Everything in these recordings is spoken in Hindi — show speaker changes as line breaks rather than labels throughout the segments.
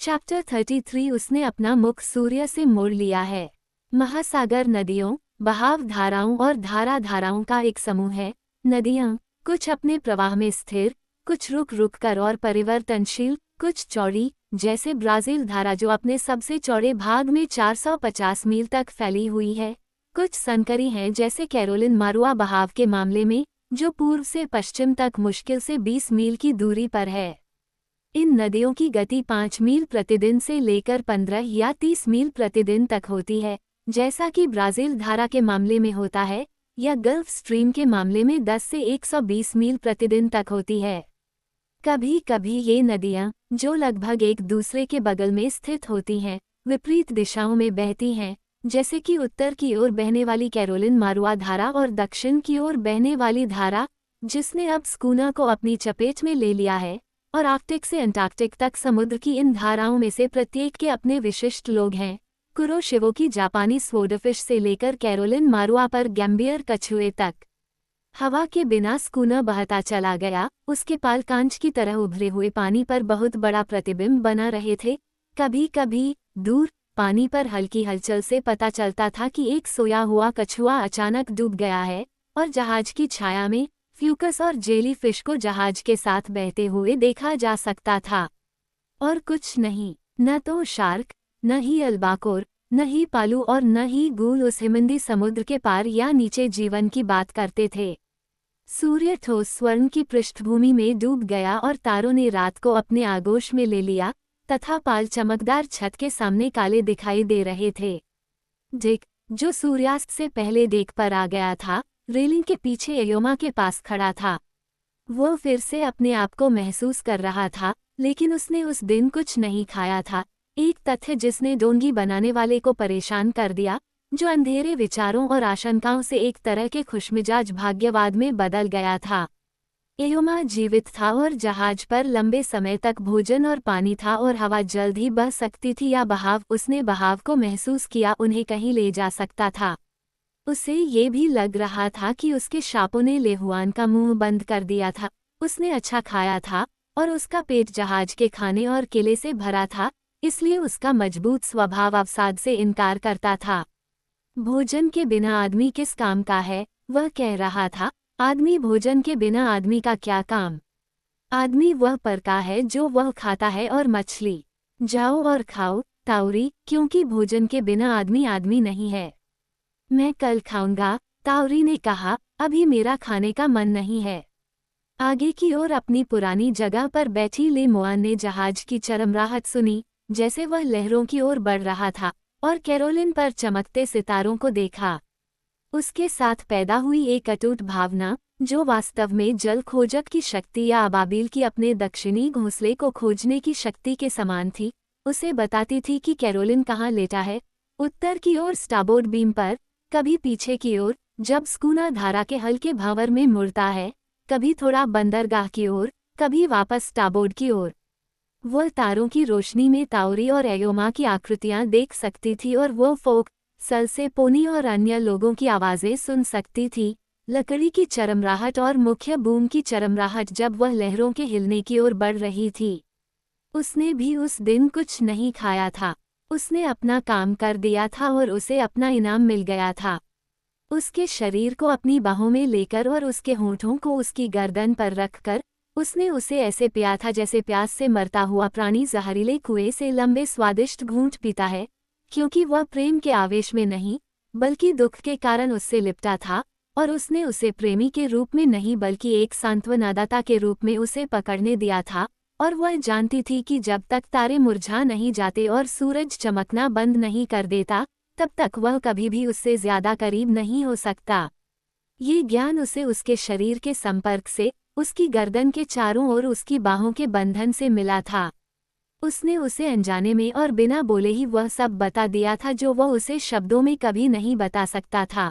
चैप्टर 33 उसने अपना मुख सूर्य से मोड़ लिया है। महासागर नदियों, बहाव धाराओं और धाराओं का एक समूह है। नदियाँ कुछ अपने प्रवाह में स्थिर, कुछ रुक रुक कर और परिवर्तनशील, कुछ चौड़ी, जैसे ब्राजील धारा जो अपने सबसे चौड़े भाग में 450 मील तक फैली हुई है। कुछ संकरी हैं जैसे कैरोलिन मारुआ बहाव के मामले में, जो पूर्व से पश्चिम तक मुश्किल से 20 मील की दूरी पर है। इन नदियों की गति 5 मील प्रतिदिन से लेकर 15 या 30 मील प्रतिदिन तक होती है, जैसा कि ब्राजील धारा के मामले में होता है, या गल्फ स्ट्रीम के मामले में 10 से 120 मील प्रतिदिन तक होती है। कभी कभी ये नदियाँ, जो लगभग एक दूसरे के बगल में स्थित होती हैं, विपरीत दिशाओं में बहती हैं, जैसे कि उत्तर की ओर बहने वाली कैरोलिन मारुआ धारा और दक्षिण की ओर बहने वाली धारा, जिसने अब स्कूना को अपनी चपेट में ले लिया है, और आर्कटिक से अंटार्कटिक तक समुद्र की इन धाराओं में से प्रत्येक के अपने विशिष्ट लोग हैं। कुरोशिवो की जापानी स्वॉर्डफिश से लेकर कैरोलिन मारुआ पर गैम्बियर कछुए तक। हवा के बिना स्कूना बहता चला गया, उसके पाल कांच की तरह उभरे हुए पानी पर बहुत बड़ा प्रतिबिंब बना रहे थे। कभी कभी दूर पानी पर हल्की हलचल से पता चलता था कि एक सोया हुआ कछुआ अचानक डूब गया है, और जहाज की छाया में फ्यूकस और जेली फिश को जहाज के साथ बहते हुए देखा जा सकता था। और कुछ नहीं, न तो शार्क, न ही अल्बाकोर, न ही पालू और न ही गूल उस हिमंदी समुद्र के पार या नीचे जीवन की बात करते थे। सूर्य ठोस स्वर्ण की पृष्ठभूमि में डूब गया और तारों ने रात को अपने आगोश में ले लिया, तथा पाल चमकदार छत के सामने काले दिखाई दे रहे थे। डिक, जो सूर्यास्त से पहले डेक पर आ गया था, रेलिंग के पीछे एयोमा के पास खड़ा था। वो फिर से अपने आप को महसूस कर रहा था, लेकिन उसने उस दिन कुछ नहीं खाया था। एक तथ्य जिसने डोंगी बनाने वाले को परेशान कर दिया, जो अंधेरे विचारों और आशंकाओं से एक तरह के खुशमिजाज भाग्यवाद में बदल गया था। एयोमा जीवित था और जहाज पर लंबे समय तक भोजन और पानी था और हवा जल्द ही बह सकती थी या बहाव, उसने बहाव को महसूस किया, उन्हें कहीं ले जा सकता था। उसे ये भी लग रहा था कि उसके शापों ने लेहुआन का मुंह बंद कर दिया था। उसने अच्छा खाया था और उसका पेट जहाज के खाने और किले से भरा था, इसलिए उसका मजबूत स्वभाव अवसाद से इनकार करता था। भोजन के बिना आदमी किस काम का है, वह कह रहा था। आदमी भोजन के बिना आदमी का क्या काम। आदमी वह परका है जो वह खाता है, और मछली जाओ और खाओ ताउरी, क्योंकि भोजन के बिना आदमी आदमी नहीं है। मैं कल खाऊंगा, ताउरी ने कहा, अभी मेरा खाने का मन नहीं है। आगे की ओर अपनी पुरानी जगह पर बैठी ले मोआन ने जहाज की चरमराहट सुनी, जैसे वह लहरों की ओर बढ़ रहा था, और कैरोलिन पर चमकते सितारों को देखा। उसके साथ पैदा हुई एक अटूट भावना, जो वास्तव में जल खोजक की शक्ति या अबाबिल की अपने दक्षिणी घोंसले को खोजने की शक्ति के समान थी, उसे बताती थी कि कैरोलिन कहाँ लेटा है। उत्तर की ओर स्टाबोर्ड बीम पर, कभी पीछे की ओर जब स्कूना धारा के हल्के भावर में मुड़ता है, कभी थोड़ा बंदरगाह की ओर, कभी वापस स्टाबोर्ड की ओर। वह तारों की रोशनी में ताउरी और एयोमा की आकृतियां देख सकती थी, और वो फोक सलसे पोनी और अन्य लोगों की आवाज़ें सुन सकती थी। लकड़ी की चरमराहट और मुख्य बूम की चरमराहट जब वह लहरों के हिलने की ओर बढ़ रही थी। उसने भी उस दिन कुछ नहीं खाया था। उसने अपना काम कर दिया था और उसे अपना इनाम मिल गया था। उसके शरीर को अपनी बाहों में लेकर और उसके होंठों को उसकी गर्दन पर रखकर उसने उसे ऐसे पिया था जैसे प्यास से मरता हुआ प्राणी जहरीले कुएं से लंबे स्वादिष्ट घूंट पीता है, क्योंकि वह प्रेम के आवेश में नहीं, बल्कि दुख के कारण उससे लिपटा था, और उसने उसे प्रेमी के रूप में नहीं बल्कि एक सांत्वनादाता के रूप में उसे पकड़ने दिया था। और वह जानती थी कि जब तक तारे मुरझा नहीं जाते और सूरज चमकना बंद नहीं कर देता, तब तक वह कभी भी उससे ज्यादा करीब नहीं हो सकता। ये ज्ञान उसे उसके शरीर के संपर्क से, उसकी गर्दन के चारों ओर उसकी बाहों के बंधन से मिला था। उसने उसे अनजाने में और बिना बोले ही वह सब बता दिया था जो वह उसे शब्दों में कभी नहीं बता सकता था।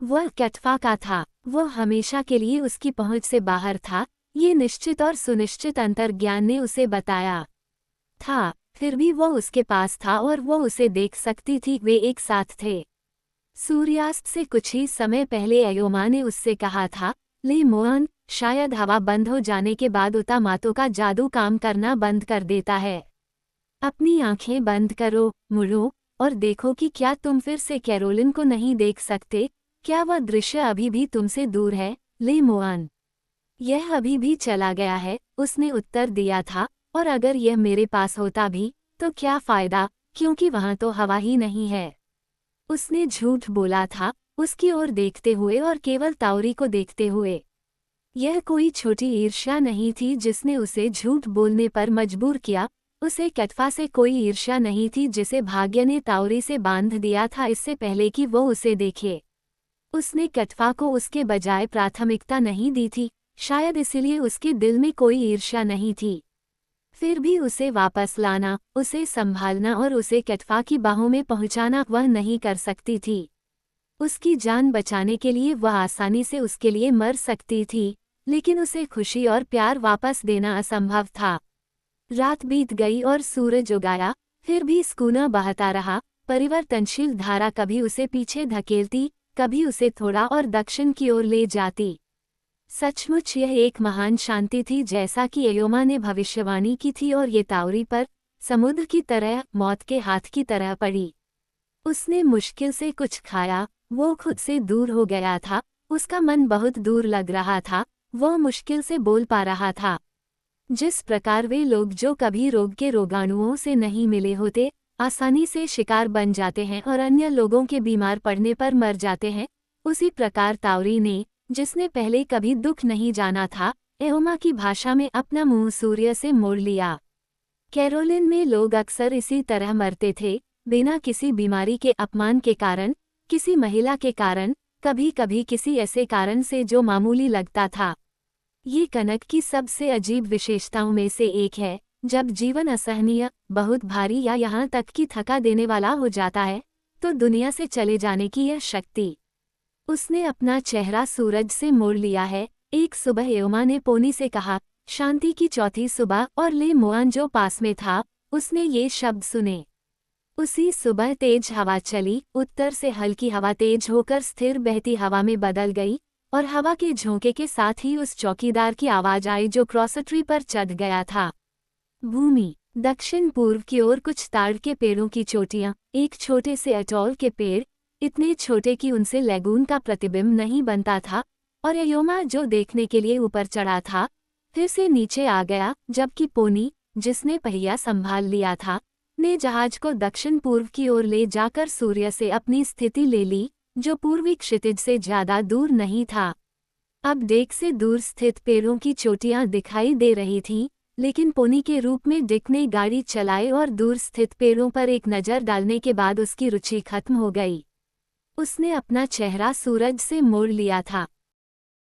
वह कैटफा का था, वह हमेशा के लिए उसकी पहुंच से बाहर था। ये निश्चित और सुनिश्चित अंतर्ज्ञान ने उसे बताया था, फिर भी वह उसके पास था और वह उसे देख सकती थी। वे एक साथ थे। सूर्यास्त से कुछ ही समय पहले एयोमा ने उससे कहा था, ले मोअन, शायद हवा बंद हो जाने के बाद उतामातो का जादू काम करना बंद कर देता है। अपनी आंखें बंद करो, मुड़ो और देखो कि क्या तुम फिर से कैरोलिन को नहीं देख सकते। क्या वह दृश्य अभी भी तुमसे दूर है, ले मुआन? यह अभी भी चला गया है, उसने उत्तर दिया था, और अगर यह मेरे पास होता भी तो क्या फायदा, क्योंकि वहां तो हवा ही नहीं है। उसने झूठ बोला था, उसकी ओर देखते हुए और केवल ताउरी को देखते हुए। यह कोई छोटी ईर्ष्या नहीं थी जिसने उसे झूठ बोलने पर मजबूर किया, उसे कैटफा से कोई ईर्ष्या नहीं थी जिसे भाग्य ने ताउरी से बांध दिया था इससे पहले कि वो उसे देखे। उसने कैटफा को उसके बजाय प्राथमिकता नहीं दी थी, शायद इसलिए उसके दिल में कोई ईर्ष्या नहीं थी। फिर भी उसे वापस लाना, उसे संभालना और उसे कैटफा की बाहों में पहुंचाना वह नहीं कर सकती थी। उसकी जान बचाने के लिए वह आसानी से उसके लिए मर सकती थी, लेकिन उसे खुशी और प्यार वापस देना असंभव था। रात बीत गई और सूरज उगाया, फिर भी स्कूना बहता रहा। परिवर्तनशील धारा कभी उसे पीछे धकेलती, कभी उसे थोड़ा और दक्षिण की ओर ले जाती। सचमुच यह एक महान शांति थी जैसा कि एयोमा ने भविष्यवाणी की थी, और ये ताउरी पर समुद्र की तरह, मौत के हाथ की तरह पड़ी। उसने मुश्किल से कुछ खाया, वो खुद से दूर हो गया था, उसका मन बहुत दूर लग रहा था, वह मुश्किल से बोल पा रहा था। जिस प्रकार वे लोग जो कभी रोग के रोगाणुओं से नहीं मिले होते, आसानी से शिकार बन जाते हैं और अन्य लोगों के बीमार पड़ने पर मर जाते हैं, उसी प्रकार ताउरी ने, जिसने पहले कभी दुख नहीं जाना था, एओमा की भाषा में अपना मुंह सूर्य से मोड़ लिया। कैरोलिन में लोग अक्सर इसी तरह मरते थे, बिना किसी बीमारी के, अपमान के कारण, किसी महिला के कारण, कभी कभी किसी ऐसे कारण से जो मामूली लगता था। ये कनक की सबसे अजीब विशेषताओं में से एक है। जब जीवन असहनीय, बहुत भारी या यहाँ तक कि थका देने वाला हो जाता है, तो दुनिया से चले जाने की यह शक्ति। उसने अपना चेहरा सूरज से मोड़ लिया है। एक सुबह एओमा ने पोनी से कहा, शांति की चौथी सुबह, और ले मुआन जो पास में था, उसने ये शब्द सुने। उसी सुबह तेज हवा चली, उत्तर से हल्की हवा तेज होकर स्थिर बहती हवा में बदल गई, और हवा के झोंके के साथ ही उस चौकीदार की आवाज आई जो क्रॉसट्री पर चढ़ गया था। भूमि दक्षिण पूर्व की ओर कुछ ताड़ के पेड़ों की चोटियां, एक छोटे से अटोल के पेड़, इतने छोटे कि उनसे लैगून का प्रतिबिंब नहीं बनता था, और एयोमा जो देखने के लिए ऊपर चढ़ा था, फिर से नीचे आ गया, जबकि पोनी, जिसने पहिया संभाल लिया था, ने जहाज को दक्षिण पूर्व की ओर ले जाकर सूर्य से अपनी स्थिति ले ली, जो पूर्वी क्षितिज से ज्यादा दूर नहीं था। अब डेक से दूर स्थित पेड़ों की चोटियां दिखाई दे रही थीं, लेकिन पोनी के रूप में डिक ने गाड़ी चलाई और दूर स्थित पेड़ों पर एक नज़र डालने के बाद उसकी रुचि खत्म हो गई। उसने अपना चेहरा सूरज से मोड़ लिया था।